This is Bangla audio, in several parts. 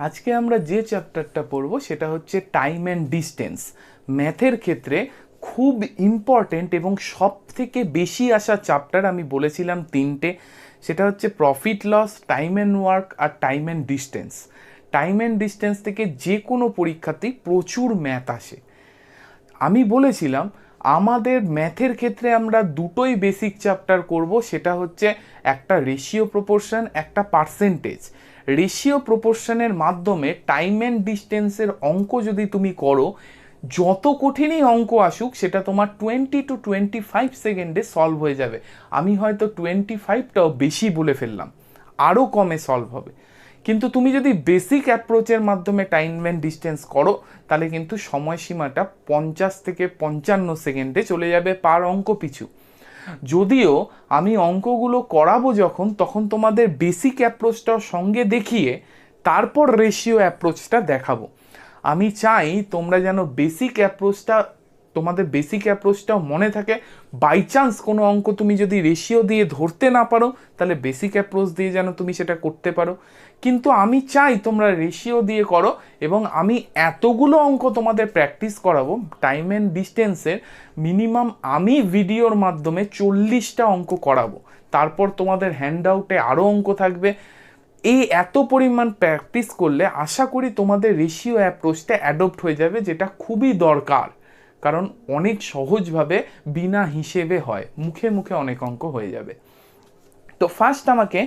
আজকে আমরা যে চ্যাপ্টারটা পড়ব সেটা হচ্ছে টাইম অ্যান্ড ডিস্টেন্স। ম্যাথের ক্ষেত্রে খুব ইম্পর্টেন্ট এবং সব থেকে বেশি আসা চ্যাপ্টার আমি বলেছিলাম তিনটে, সেটা হচ্ছে profit loss, time and work আর time and distance. Time and distance থেকে যে কোনো পরীক্ষাতেই প্রচুর ম্যাথ আসে। আমি বলেছিলাম আমাদের ম্যাথের ক্ষেত্রে আমরা দুটোই বেসিক চ্যাপ্টার করব, সেটা হচ্ছে একটা রেশিও প্রপোর্শন, একটা পার্সেন্টেজ। রেশিও প্রপোর্শনের মাধ্যমে টাইম অ্যান্ড ডিস্টেন্সের অঙ্ক যদি তুমি করো, যত কঠিনই অঙ্ক আসুক সেটা তোমার 20 to 25 সেকেন্ডে সলভ হয়ে যাবে। আমি হয়তো 25টাও বেশি বলে ফেললাম, আরও কমে সলভ হবে। কিন্তু তুমি যদি বেসিক অ্যাপ্রোচের মাধ্যমে টাইম অ্যান্ড ডিস্টেন্স করো তাহলে কিন্তু সময়সীমাটা 50 থেকে 55 সেকেন্ডে চলে যাবে পার অঙ্ক পিছু। যদিও আমি অঙ্কগুলো করাবো যখন, তখন তোমাদের বেসিক অ্যাপ্রোচটাও সঙ্গে দেখিয়ে তারপর রেশিও অ্যাপ্রোচটা দেখাবো। আমি চাই তোমরা যেন তোমাদের বেসিক অ্যাপ্রোচটাও মনে থাকে। বাই চান্স কোনো অঙ্ক তুমি যদি রেশিও দিয়ে ধরতে না পারো তাহলে বেসিক অ্যাপ্রোচ দিয়ে যেন তুমি সেটা করতে পারো। কিন্তু আমি চাই তোমরা রেশিও দিয়ে করো, এবং আমি এতগুলো অঙ্ক তোমাদের প্র্যাকটিস করাবো টাইম অ্যান্ড ডিস্টেন্সের। মিনিমাম আমি ভিডিওর মাধ্যমে 40টা অঙ্ক করাবো, তারপর তোমাদের হ্যান্ড আউটে আরও অঙ্ক থাকবে। এই এত পরিমাণ প্র্যাকটিস করলে আশা করি তোমাদের রেশিও অ্যাপ্রোচটা অ্যাডপ্ট হয়ে যাবে, যেটা খুবই দরকার। কারণ অনেক সহজভাবে বিনা হিসেবে হয়, মুখে মুখে অনেক অঙ্ক হয়ে যাবে। তো ফার্স্ট আমাকে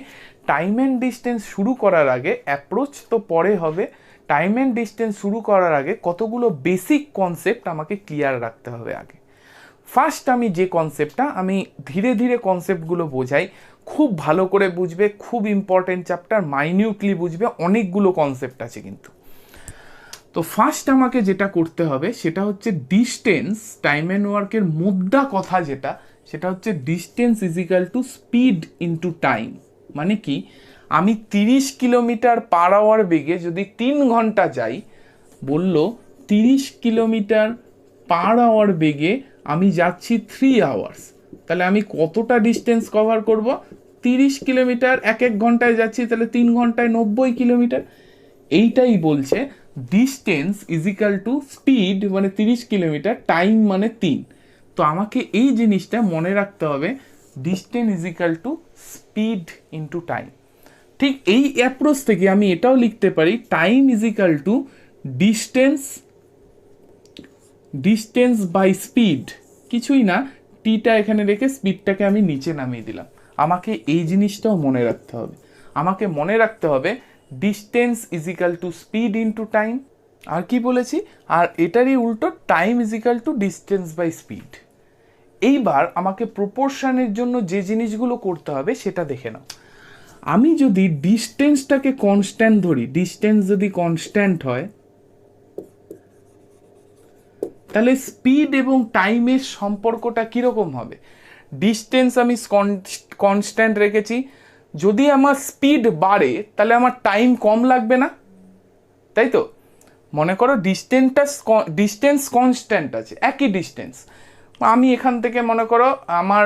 টাইম অ্যান্ড ডিস্টেন্স শুরু করার আগে, অ্যাপ্রোচ তো পরে হবে, টাইম অ্যান্ড ডিস্টেন্স শুরু করার আগে কতগুলো বেসিক কনসেপ্ট আমাকে ক্লিয়ার রাখতে হবে আগে। ফার্স্ট আমি যে কনসেপ্টটা, আমি ধীরে ধীরে কনসেপ্টগুলো বোঝাই, খুব ভালো করে বুঝবে, খুব ইম্পর্টেন্ট চ্যাপ্টার, মাইনিউটলি বুঝবে, অনেকগুলো কনসেপ্ট আছে কিন্তু। তো ফার্স্ট আমাকে যেটা করতে হবে সেটা হচ্ছে ডিস্টেন্স, টাইম অ্যান্ড ওয়ার্কের মোদ্দা কথা যেটা, সেটা হচ্ছে distance is equal to speed into time. মানে কি, আমি 30 কিলোমিটার পার আওয়ার বেগে যদি 3 ঘন্টা যাই, বলল 30 কিলোমিটার পার আওয়ার বেগে আমি যাচ্ছি 3 আওয়ার্স, তাহলে আমি কতটা ডিস্টেন্স কভার করব? 30 কিলোমিটার 1 ঘন্টায় যাচ্ছি, তাহলে 3 ঘন্টায় 90 কিলোমিটার। এইটাই বলছে distance is equal to speed মানে 30 কিলোমিটার, টাইম মানে 3। তো আমাকে এই জিনিসটা মনে রাখতে হবে, distance is equal to speed into time. ঠিক এই অ্যাপ্রোচ থেকে আমি এটাও লিখতে পারি, time is equal to distance by speed. কিছুই না, টিটা এখানে রেখে স্পিডটাকে আমি নিচে নামিয়ে দিলাম। আমাকে এই জিনিসটাও মনে রাখতে হবে। আমাকে মনে রাখতে হবে distance is equal to speed into time. আর কি বলেছি, আর এটারই উল্টো, time is equal to distance by speed. এইবার আমাকে প্রপোর্শনের জন্য যে জিনিসগুলো করতে হবে সেটা দেখে নাও। আমি যদি ডিস্টেন্সটাকে কনস্ট্যান্ট ধরি, ডিস্টেন্স যদি কনস্ট্যান্ট হয়, তাহলে স্পিড এবং টাইমের সম্পর্কটা কীরকম হবে? ডিস্টেন্স আমি কনস্ট্যান্ট রেখেছি, যদি আমার স্পিড বাড়ে তাহলে আমার টাইম কম লাগবে না, তাই তো? মনে করো ডিস্টেন্স কনস্ট্যান্ট আছে, একই ডিস্টেন্স। আমি এখান থেকে মনে করো আমার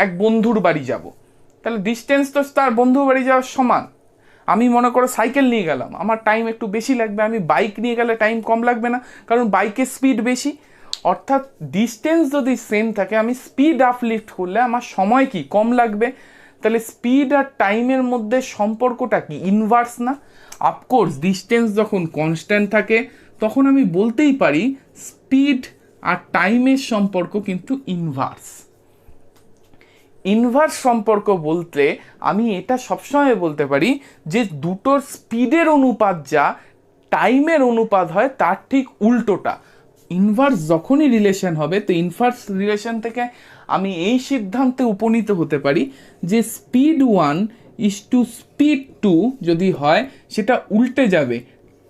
এক বন্ধুর বাড়ি যাব, তাহলে ডিস্টেন্স তো তার বন্ধুর বাড়ি যাওয়ার সমান। আমি মনে করো সাইকেল নিয়ে গেলাম, আমার টাইম একটু বেশি লাগবে। আমি বাইক নিয়ে গেলে টাইম কম লাগবে না, কারণ বাইকের স্পিড বেশি। অর্থাৎ ডিস্টেন্স যদি সেম থাকে, আমি স্পিড আপলিফট করলে আমার সময় কি কম লাগবে। তাহলে স্পিড আর টাইমের মধ্যে সম্পর্কটা কি ইনভার্স না? অফকোর্স ডিস্টেন্স যখন কনস্ট্যান্ট থাকে তখন আমি বলতেই পারি স্পিড আর টাইমের সম্পর্ক কিন্তু ইনভার্স। ইনভার্স সম্পর্ক বলতে আমি এটা সবসময় বলতে পারি যে দুটোর স্পিডের অনুপাত যা টাইমের অনুপাত হয় তার ঠিক উল্টোটা। ইনভার্স যখনই রিলেশন হবে, তো ইনভার্স রিলেশন থেকে আমি এই সিদ্ধান্তে উপনীত হতে পারি যে স্পিড 1 ইজ টু স্পিড 2 যদি হয়, সেটা উল্টে যাবে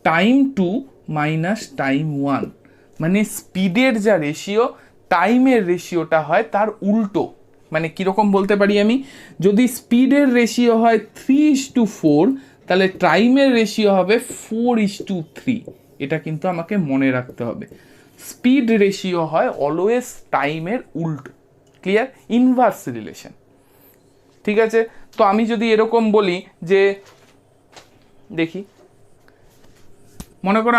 টাইম 2 মাইনাস টাইম 1। মানে স্পিডের যা রেশিও, টাইমের রেশিওটা হয় তার উল্টো। মানে কীরকম বলতে পারি আমি, যদি স্পিডের রেশিও হয় 3:4, তাহলে টাইমের রেশিও হবে 4:3। এটা কিন্তু আমাকে মনে রাখতে হবে। স্পিড রেশিও হয় অলওয়েজ টাইমের উল্টো। ক্লিয়ার? Inverse relation. ঠিক আছে? তো আমি যদি এরকম বলি যে, দেখি মনে করো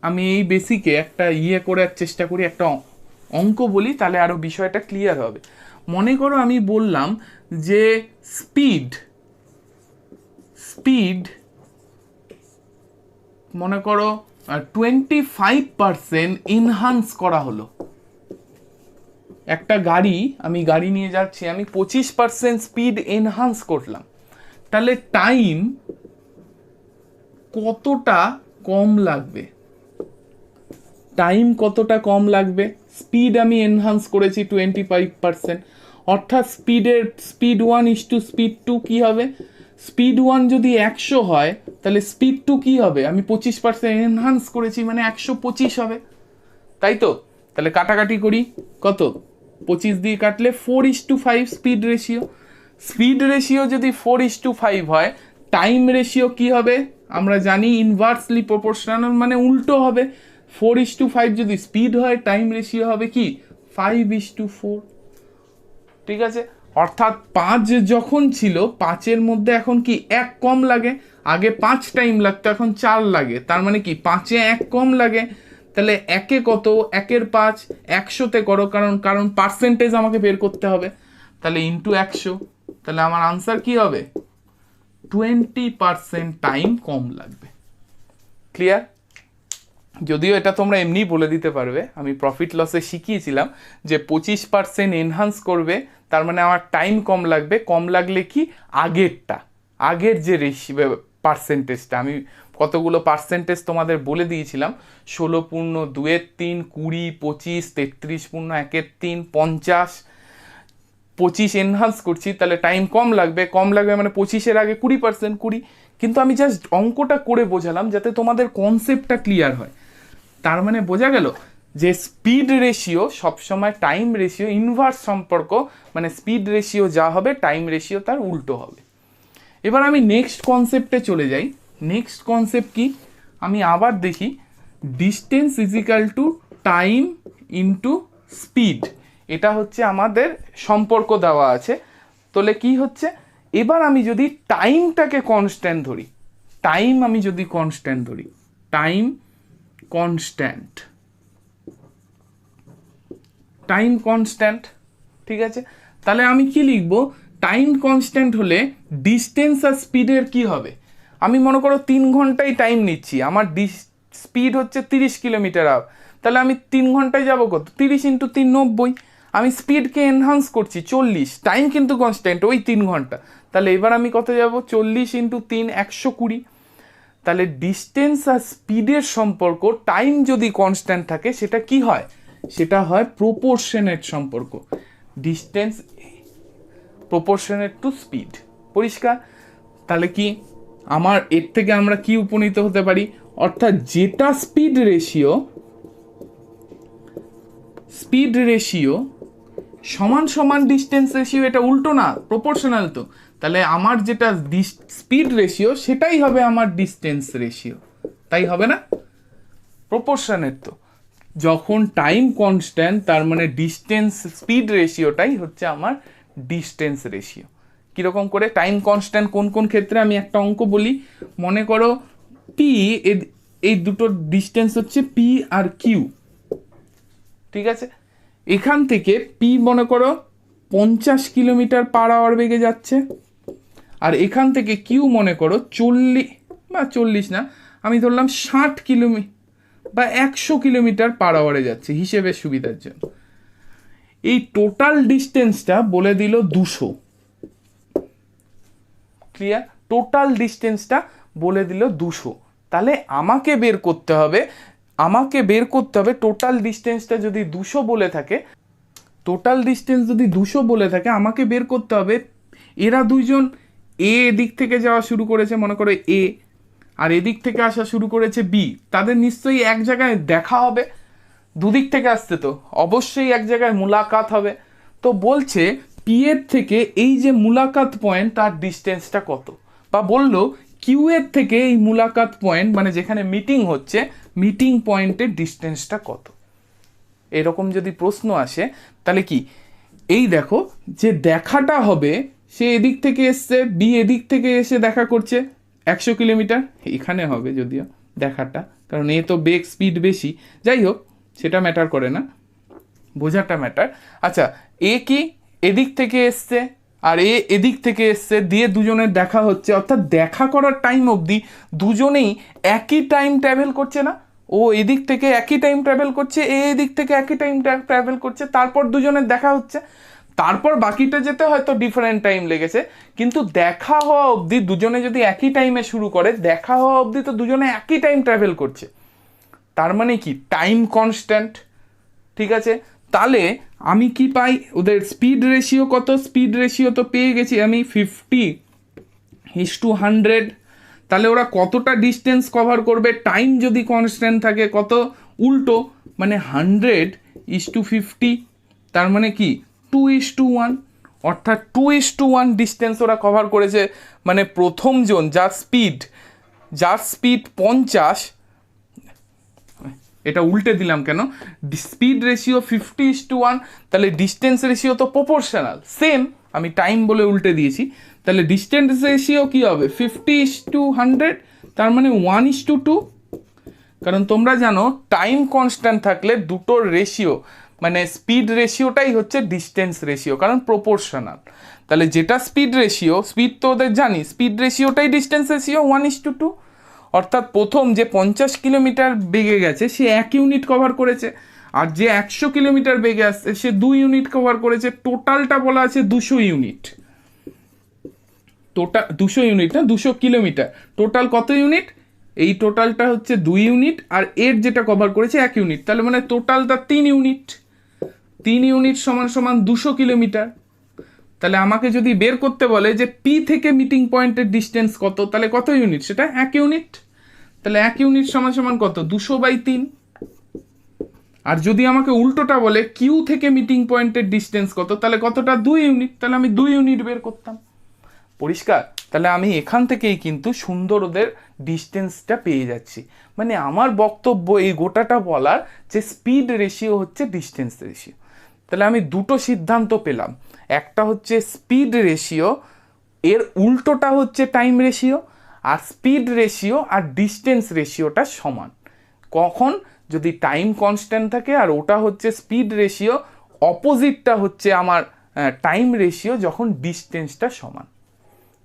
আমি এই বেসিকে একটা করার চেষ্টা করি, একটা অঙ্ক বলি, তাহলে আরও বিষয়টা ক্লিয়ার হবে। মনে করো আমি বললাম যে স্পিড মনে করো 25% এনহান্স করা হলো। একটা গাড়ি নিয়ে যাচ্ছি, আমি 25% স্পিড এনহান্স করলাম, তাহলে টাইম কতটা কম লাগবে? স্পিড আমি এনহান্স করেছি 25%, অর্থাৎ স্পিড 1 স্পিড 2 কি হবে? স্পিড 1 যদি 100 হয়, তাহলে স্পিড 2 কি হবে? আমি 25% এনহান্স করেছি, মানে 125 হবে, তাই তো? তাহলে কাটাকাটি করি, কত? 25 দিয়ে কাটলে 4:5 স্পিড রেশিও যদি 4:5 হয়, টাইম রেশিও কি হবে? আমরা জানি ইনভার্সলি প্রপোর্শনাল, মানে উল্টো হবে। 4:5 যদি স্পিড হয়, টাইম রেশিও হবে কি? 5:4। ঠিক আছে, অর্থাৎ 5 যখন ছিল, 5-এর মধ্যে এখন কি 1 কম লাগে? আগে 5 টাইম লাগতো, এখন 4 লাগে, তার মানে কি 5-এ 1 কম লাগে। তাহলে 1-এ কত? 1-এর 5, 100-তে করো, কারণ পার্সেন্টেজ আমাকে বের করতে হবে, তাহলে ইন্টু 100। তাহলে আমার আনসার কি হবে? 20% টাইম কম লাগবে। ক্লিয়ার? যদিও এটা তোমরা এমনি বলে দিতে পারবে, আমি প্রফিট লসে শিখিয়েছিলাম যে 25% এনহান্স করবে, তার মানে আমার টাইম কম লাগবে। কম লাগলে কি? আগের যে পার্সেন্টেজটা, আমি কতগুলো পার্সেন্টেজ তোমাদের বলে দিয়েছিলাম, 16.2-3, 20, 25, 33.1-3, 50, 25 এনহান্স করছি, তাহলে টাইম কম লাগবে মানে 25-এর আগে 20%, 20। কিন্তু আমি জাস্ট অঙ্কটা করে বোঝালাম যাতে তোমাদের কনসেপ্টটা ক্লিয়ার হয়। তার মানে বোঝা গেল যে স্পিড রেশিও সবসময় টাইম রেশিও ইনভার্স সম্পর্ক, মানে স্পিড রেশিও যা হবে, টাইম রেশিও তার উল্টো হবে। এবার আমি নেক্সট কনসেপ্টে চলে যাই। নেক্সট কনসেপ্ট কি? আমি আবার দেখি, distance is equal to time into speed, এটা হচ্ছে আমাদের সম্পর্ক দেওয়া আছে। তাহলে কি হচ্ছে? এবার আমি যদি টাইমটাকে কনস্ট্যান্ট ধরি, টাইম কনস্ট্যান্ট, ঠিক আছে, তাহলে আমি কি লিখবো? টাইম কনস্ট্যান্ট হলে ডিস্টেন্স আর স্পিডের কি হবে? আমি মনে করো 3 ঘন্টায় টাইম নিচ্ছি, আমার স্পিড হচ্ছে 30 কিলোমিটার আওয়ার, তাহলে আমি 3 ঘন্টায় যাবো কত? 30 × 3 90। আমি স্পিডকে এনহান্স করছি 40, টাইম কিন্তু কনস্ট্যান্ট ওই 3 ঘন্টা, তাহলে এবার আমি কত যাব? 40 × 3 120। তাহলে ডিস্টেন্স আর স্পিডের সম্পর্ক, টাইম যদি কনস্ট্যান্ট থাকে, সেটা কি হয়? সেটা হয় প্রপোর্শনেট সম্পর্ক। Distance proportionate to speed. পরিষ্কার? তাহলে কি আমার এর থেকে আমরা কি উপনীত হতে পারি? অর্থাৎ যেটা স্পিড রেশিও সমান ডিস্টেন্স রেশিও, এটা উল্টো না, প্রপোর্শনাল তো। তাহলে আমার যেটা স্পিড রেশিও, সেটাই হবে আমার ডিস্টেন্স রেশিও, তাই হবে না? প্রপোর্শনেট তো। যখন টাইম কনস্ট্যান্ট, তার মানে ডিস্টেন্স স্পিড রেশিওটাই হচ্ছে আমার ডিস্টেন্স রেশিও। কীরকম করে? টাইম কনস্ট্যান্ট কোন ক্ষেত্রে? আমি একটা অঙ্ক বলি। মনে করো পি, এই দুটো ডিস্টেন্স হচ্ছে পি আর কিউ, ঠিক আছে? এখান থেকে পি মনে করো 50 কিলোমিটার পার আওয়ার বেগে যাচ্ছে, আর এখান থেকে কিউ মনে করো 40 না, আমি ধরলাম 60 কিলোমিটার বা 100 কিলোমিটার পার আওয়ারে যাচ্ছে, হিসেবের সুবিধার জন্য। এই টোটাল ডিস্টেন্সটা বলে দিল 200। ক্লিয়ার? টোটাল ডিস্টেন্সটা বলে দিল 200। তাহলে আমাকে বের করতে হবে টোটাল ডিস্টেন্সটা যদি 200 বলে থাকে, আমাকে বের করতে হবে এরা দুইজন এদিক থেকে যাওয়া শুরু করেছে, মনে করো এ, আর এদিক থেকে আসা শুরু করেছে বি, তাদের নিশ্চয়ই এক জায়গায় দেখা হবে। দুদিক থেকে আসছে তো অবশ্যই এক জায়গায় মুলাকাত হবে। তো বলছে পি এর থেকে এই যে মুলাকাত পয়েন্ট, তার ডিস্টেন্সটা কত? বা বললো কিউ এর থেকে এই মুলাকাত পয়েন্ট, মানে যেখানে মিটিং হচ্ছে, মিটিং পয়েন্টের ডিস্টেন্সটা কত? এরকম যদি প্রশ্ন আসে, তাহলে কি এই দেখো যে দেখাটা হবে, সে এদিক থেকে এসছে, বি এদিক থেকে এসে দেখা করছে 100 কিলোমিটার, এখানে হবে যদিও, দেখাটা, কারণ এ তো বেগ স্পিড বেশি, যাই হোক সেটা ম্যাটার করে না, বোঝাটা ম্যাটার। আচ্ছা, এ কি এদিক থেকে এসছে আর এ এদিক থেকে এসছে, দিয়ে দুজনের দেখা হচ্ছে, অর্থাৎ দেখা করার টাইম অবধি দুজনেই একই টাইম ট্রাভেল করছে না? ও এদিক থেকে একই টাইম ট্রাভেল করছে, এ এদিক থেকে একই টাইম ট্রাভেল করছে, তারপর দুজনের দেখা হচ্ছে, তারপর বাকিটা যেতে হয়তো ডিফারেন্ট টাইম লেগেছে, কিন্তু দেখা হওয়া অবধি দুজনে যদি একই টাইমে শুরু করে, দেখা হওয়া অবধি তো দুজনে একই টাইম ট্রাভেল করছে। তার মানে কি টাইম কনস্ট্যান্ট, ঠিক আছে? তাহলে আমি কি পাই, ওদের স্পিড রেশিও কত? স্পিড রেশিও তো পেয়ে গেছি আমি 50:100। তাহলে ওরা কতটা ডিস্টেন্স কভার করবে টাইম যদি কনস্ট্যান্ট থাকে? কত? উল্টো, মানে 100:50, তার মানে কি 2:1, অর্থাৎ 2:1 ডিস্টেন্স ওরা কভার করেছে। মানে প্রথম জন যার স্পিড 50, এটা উল্টে দিলাম কেন, স্পিড রেশিও 50:1, তাহলে ডিস্টেন্স রেশিও তো প্রপোর্শনাল সেম, আমি টাইম বলে উল্টে দিয়েছি। তাহলে ডিস্টেন্স রেশিও কি হবে? 50:100, তার মানে 1:2। কারণ তোমরা জানো টাইম কনস্ট্যান্ট থাকলে দুটোর রেশিও, মানে স্পিড রেশিওটাই হচ্ছে ডিস্টেন্স রেশিও, কারণ প্রপোর্শনাল। তাহলে যেটা স্পিড রেশিও, স্পিড তো ওদের জানি, স্পিড রেশিওটাই ডিস্টেন্স রেশিও 1:2। অর্থাৎ প্রথম যে 50 কিলোমিটার বেগে গেছে সে 1 ইউনিট কভার করেছে, আর যে 100 কিলোমিটার বেগে আসছে সে 2 ইউনিট কভার করেছে। টোটালটা বলা আছে 200 ইউনিট, টোটাল 200 ইউনিট না, 200 কিলোমিটার। টোটাল কত ইউনিট? এই টোটালটা হচ্ছে 2 ইউনিট, আর এর যেটা কভার করেছে 1 ইউনিট, তাহলে মানে টোটালটা 3 ইউনিট। 3 ইউনিট সমান সমান 200 কিলোমিটার। তাহলে আমাকে যদি বের করতে বলে যে পি থেকে মিটিং পয়েন্টের ডিস্টেন্স কত, তাহলে কত ইউনিট? সেটা 1 ইউনিট। তাহলে 1 ইউনিট সমান সমান কত? 200/3। আর যদি আমাকে উল্টোটা বলে কিউ থেকে মিটিং পয়েন্টের ডিস্টেন্স কত, তাহলে কতটা? 2 ইউনিট। তাহলে আমি 2 ইউনিট বের করতাম। পরিষ্কার? তাহলে আমি এখান থেকেই কিন্তু সুন্দর ওদের ডিস্টেন্সটা পেয়ে যাচ্ছি। মানে আমার বক্তব্য এই গোটাটা বলার যে স্পিড রেশিও হচ্ছে ডিস্টেন্স রেশিও। তাহলে আমি দুটো সিদ্ধান্ত পেলাম, একটা হচ্ছে স্পিড রেশিও, এর উল্টোটা হচ্ছে টাইম রেশিও, আর স্পিড রেশিও আর ডিস্টেন্স রেশিওটা সমান। কখন? যদি টাইম কনস্ট্যান্ট থাকে, আর ওটা হচ্ছে স্পিড রেশিও, অপোজিটটা হচ্ছে আমার টাইম রেশিও যখন ডিস্টেন্সটা সমান।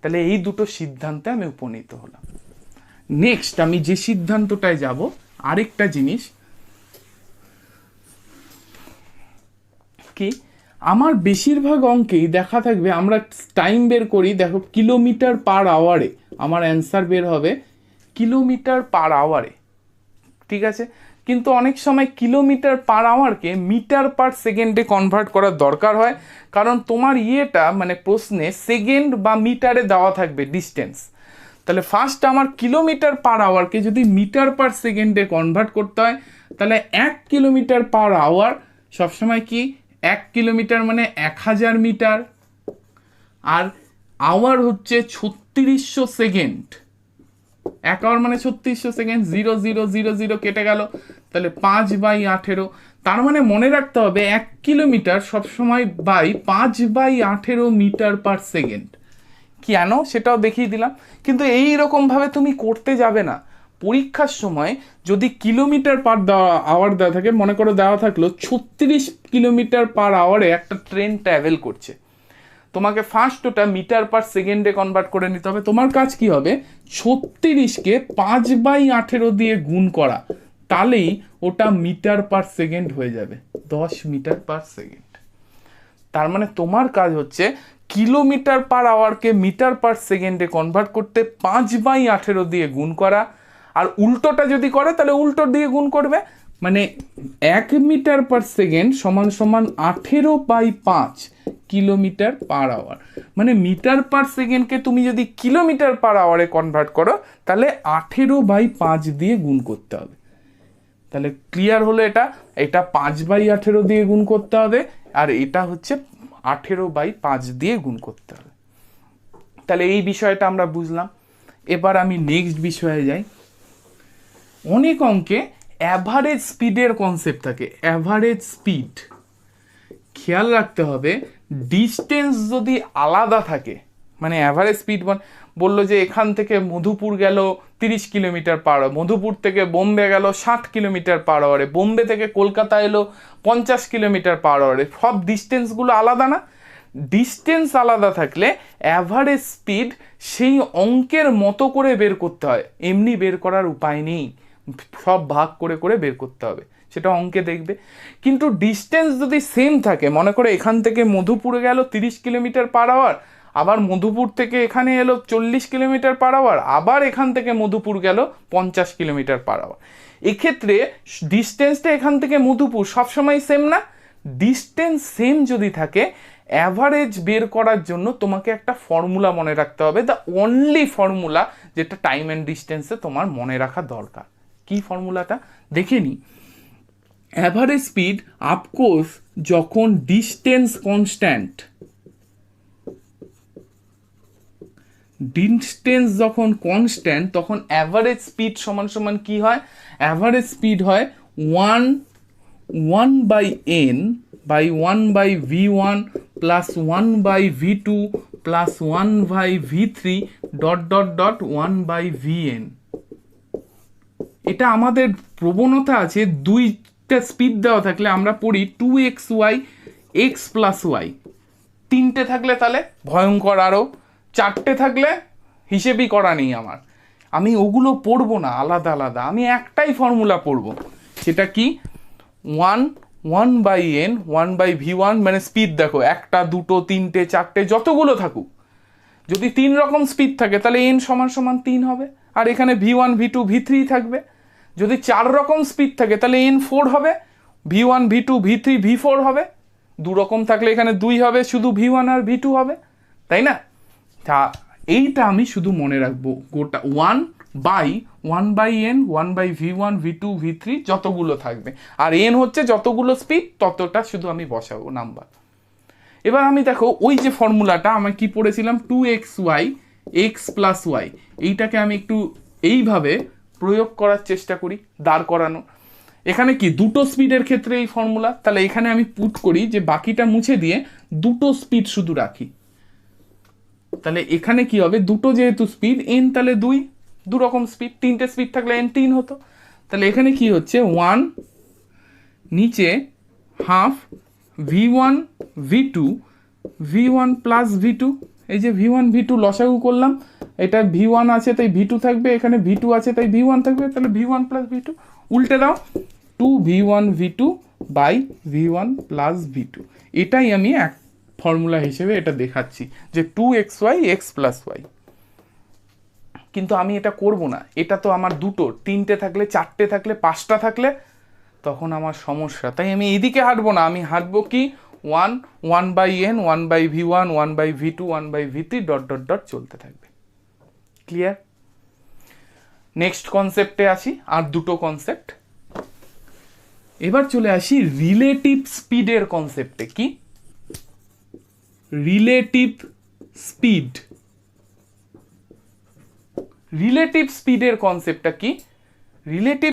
তাহলে এই দুটো সিদ্ধান্তে আমি উপনীত হলাম। নেক্সট আমি যে সিদ্ধান্তটায় যাব, আরেকটা জিনিস কি, আমার বেশিরভাগ অঙ্কেই দেখা থাকবে, আমরা টাইম বের করি, দেখো কিলোমিটার পার আওয়ারে আমার অ্যান্সার বের হবে, কিলোমিটার পার আওয়ারে, ঠিক আছে? কিন্তু অনেক সময় কিলোমিটার পার আওয়ারকে মিটার পার সেকেন্ডে কনভার্ট করার দরকার হয়, কারণ তোমার ইয়েটা মানে প্রশ্নে সেকেন্ড বা মিটারে দেওয়া থাকবে ডিস্টেন্স। তাহলে ফার্স্ট আমার কিলোমিটার পার আওয়ারকে যদি মিটার পার সেকেন্ডে কনভার্ট করতে হয়, তাহলে 1 কিলোমিটার পার আওয়ার সবসময় কি, 1 কিলোমিটার মানে 1000 মিটার, আর আওয়ার হচ্ছে 3600 সেকেন্ড। 1 আওয়ার মানে 3600 সেকেন্ড, 0000 কেটে গেল, তাহলে 5/18। তার মানে মনে রাখতে হবে 1 কিলোমিটার সবসময় বাই 5/18 মিটার পার সেকেন্ড। কেন সেটাও দেখিয়ে দিলাম। কিন্তু এই রকমভাবে তুমি করতে যাবে না। পরীক্ষার সময় যদি কিলোমিটার পার আওয়ার দেওয়া থাকে, মনে করো দেওয়া থাকলো 36 কিলোমিটার পার আওয়ারে একটা ট্রেন ট্রাভেল করছে, তোমাকে ফার্স্ট ওটা মিটার পার সেকেন্ডে কনভার্ট করে নিতে হবে। তোমার কাজ কি হবে? 36কে 5/18 দিয়ে গুণ করা, তাহলেই ওটা মিটার পার সেকেন্ড হয়ে যাবে, 10 মিটার পার সেকেন্ড। তার মানে তোমার কাজ হচ্ছে কিলোমিটার পার আওয়ারকে মিটার পার সেকেন্ডে কনভার্ট করতে 5/18 দিয়ে গুণ করা, আর উল্টোটা যদি করে তাহলে উল্টো দিয়ে গুণ করবে, মানে 1 মিটার পার সেকেন্ড সমান সমান 18/5 কিলোমিটার পার আওয়ার। মানে মিটার পার সেকেন্ডকে তুমি যদি কিলোমিটার পার আওয়ারে কনভার্ট করো, তাহলে 18/5 দিয়ে গুণ করতে হবে। তাহলে ক্লিয়ার হলো? এটা 5/18 দিয়ে গুণ করতে হবে, আর এটা হচ্ছে 18/5 দিয়ে গুণ করতে হবে। তাহলে এই বিষয়টা আমরা বুঝলাম। এবার আমি নেক্সট বিষয়ে যাই। অনেক অঙ্কে অ্যাভারেজ স্পিডের কনসেপ্ট থাকে। অ্যাভারেজ স্পিড, খেয়াল রাখতে হবে ডিস্টেন্স যদি আলাদা থাকে, মানে অ্যাভারেজ স্পিড বললো যে এখান থেকে মধুপুর গেল 30 কিলোমিটার পার আওয়ার, মধুপুর থেকে বোম্বে গেল 60 কিলোমিটার পার আওয়ারে, বোম্বে থেকে কলকাতা এলো 50 কিলোমিটার পার আওয়ারে। সব ডিস্টেন্সগুলো আলাদা না? ডিস্টেন্স আলাদা থাকলে অ্যাভারেজ স্পিড সেই অঙ্কের মতো করে বের করতে হয়, এমনি বের করার উপায় নেই, সব ভাগ করে করে বের করতে হবে, সেটা অঙ্কে দেখবে। কিন্তু ডিস্টেন্স যদি সেম থাকে, মনে করে এখান থেকে মধুপুরে গেল 30 কিলোমিটার পার আওয়ার, আবার মধুপুর থেকে এখানে এলো 40 কিলোমিটার পার আওয়ার, আবার এখান থেকে মধুপুর গেল 50 কিলোমিটার পার আওয়ার, এক্ষেত্রে ডিস্টেন্সটা এখান থেকে মধুপুর সবসময় সেম না? ডিস্টেন্স সেম যদি থাকে, অ্যাভারেজ বের করার জন্য তোমাকে একটা ফর্মুলা মনে রাখতে হবে, দ্য অনলি ফর্মুলা যেটা টাইম অ্যান্ড ডিস্টেন্সে তোমার মনে রাখা দরকার। কি ফর্মুলাটা দেখে নি। অ্যাভারেজ স্পিড আপকোর্স যখন ডিস্টেন্স কনস্ট্যান্ট, ডিস্টেন্স যখন কনস্ট্যান্ট তখন অ্যাভারেজ স্পিড সমান সমান কি হয়? অ্যাভারেজ স্পিড হয় 1/n by 1/v1 plus 1/v2 plus 1/v3 dot dot dot 1/vn। এটা আমাদের প্রবণতা আছে, দুইটা স্পিড দেওয়া থাকলে আমরা পড়ি 2xy x প্লাস y, তিনটে থাকলে তাহলে ভয়ঙ্কর, আরও চারটে থাকলে হিসেবই করা নেই আমার, আমি ওগুলো পড়বো না আলাদা আলাদা, আমি একটাই ফর্মুলা পড়বো, সেটা কি 1/n 1/v1, মানে স্পিড দেখো একটা দুটো তিনটে চারটে যতগুলো থাকুক, যদি 3 রকম স্পিড থাকে তাহলে n সমান সমান 3 হবে, আর এখানে v1 v2 v3 থাকবে। যদি 4 রকম স্পিড থাকে তাহলে n 4 হবে, v1 v2 v3 v4 হবে, 2 রকম থাকলে এখানে 2 হবে, শুধু v1 আর v2 হবে, তাই না? এইটা আমি শুধু মনে রাখবো, গোটা 1/n 1/v1 v2 v3 যতগুলো থাকবে, আর n হচ্ছে যতগুলো স্পিড ততটা শুধু আমি বসাবো নাম্বার। এবার আমি দেখো ওই যে ফর্মুলাটা আমি কি পড়েছিলাম, 2xy x প্লাস y, এইটাকে আমি একটু এইভাবে প্রয়োগ করার চেষ্টা করি, দাঁড় করানো। এখানে কি দুটো স্পিডের ক্ষেত্রে এই ফর্মুলা, তাহলে এখানে আমি পুট করি যে বাকিটা মুছে দিয়ে দুটো স্পিড শুধু রাখি, তাহলে এখানে কি হবে, দুটো যেহেতু স্পিড n তাহলে 2 রকম স্পিড, তিনটে স্পিড থাকলে n 3 হতো, তাহলে এখানে কি হচ্ছে 1 নিচে half v1 v2 v1 plus v2, এই যে v1 v2 লসাগু করলাম, এটা v1 আছে তাই v2 থাকবে, এখানে v2 আছে তাই v1 থাকবে, তাহলে v1 প্লাস v2, উল্টে দাও 2v1 v2 by v1 plus v2, এটাই আমি এক ফর্মুলা হিসেবে এটা দেখাচ্ছি যে 2xy x প্লাস y। কিন্তু আমি এটা করব না, এটা তো আমার দুটো, তিনটে থাকলে, চারটে থাকলে, পাঁচটা থাকলে তখন আমার সমস্যা, তাই আমি এইদিকে হাঁটবো না, আমি হাঁটবো কি 1/n 1/v1 1/v2 1/v3 dot dot dot চলতে থাকবে। ক্লিয়ার? নেক্সট কনসেপ্টে আসি, আর দুটো কনসেপ্ট। এবার চলে আসি রিলেটিভ স্পিডের কনসেপ্টে। কি রিলেটিভ স্পিড? রিলেটিভ স্পিডের কনসেপ্টটা কি? রিলেটিভ